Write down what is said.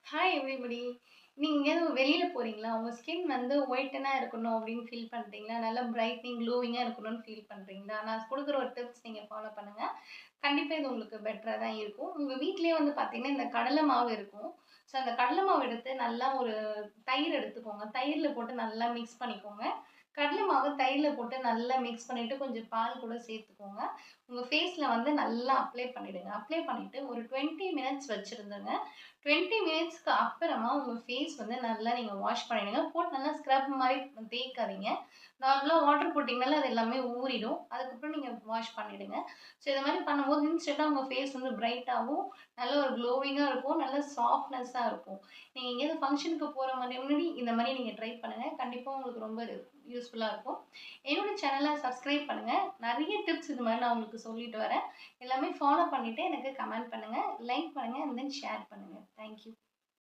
Hi everybody. நீங்க எங்கேயாவது வெளியில போறீங்களா? உங்க ஸ்கின் வந்து ஒயிட்டனா இருக்கணும் அப்படின்னு ஃபீல் பண்றீங்களா? நல்லா பிரைட்னிங், க்ளோயிங்கா இருக்கணும்னு ஃபீல் பண்றீங்களா? நான் குடுக்குற ஒரு டிப்ஸ் நீங்க ஃபாலோ பண்ணுங்க. கண்டிப்பா இது உங்களுக்கு பெட்டரா தான் இருக்கும். உங்க வீட்லயே வந்து பார்த்தீங்கன்னா, இந்த கடலை மாவு இருக்கும். ஸோ அந்த கடலை மாவு எடுத்து நல்லா ஒரு தயிர் எடுத்துக்கோங்க. தயிர்ல போட்டு நல்லா மிக்ஸ் பண்ணிக்கோங்க. கடலை மாவு தயிர்ல போட்டு நல்லா மிக்ஸ் பண்ணிட்டு கொஞ்சம் பால் கூட சேர்த்துக்கோங்க. உங்க ஃபேஸ்ல வந்து நல்லா அப்ளை பண்ணிடுங்க. அப்ளை பண்ணிட்டு ஒரு 20 மினிட்ஸ் வச்சிருந்துங்க. 20 மினிட்ஸ்க்கு அப்புறமா உங்க ஃபேஸ் வந்து நல்லா நீங்க வாஷ் பண்ணிடுங்க. போட்டு நல்லா ஸ்க்ரப் மாரி தேய்க்காதீங்க. நார்மலா வாட்டர் போட்டீங்கனாலே அது எல்லாமே ஊறிடும். அதுக்கப்புறம் நீங்க வாஷ் பண்ணிடுங்க. ஸோ இது மாரி பண்ணும்போது இன்ஸ்டன்ட்டா உங்க ஃபேஸ் வந்து பிரைட்டாவும், நல்ல ஒரு க்ளோவிங்கா இருக்கும். நல்ல சாஃப்ட்னஸ்ஸா இருக்கும். நீங்க எங்கேயாவது ஃபங்ஷனுக்கு போற மாரி முன்னாடி இந்த மாரி நீங்க ட்ரை பண்ணுங்க. கண்டிப்பா உங்களுக்கு ரொம்ப யூஸ்ஃபுல்லா இருக்கும். என்னோட சேனல சப்ஸ்கிரைப் பண்ணுங்க. நெறைய டிப்ஸ் இது மாரி நான் உங்களுக்கு சொல்லிட்டு வரேன். எல்லாமே ஃபாலோ பண்ணிட்டு எனக்கு கமெண்ட் பண்ணுங்க, லைக் பண்ணுங்க, அண்ட் தென் ஷேர் பண்ணுங்க. Thank you.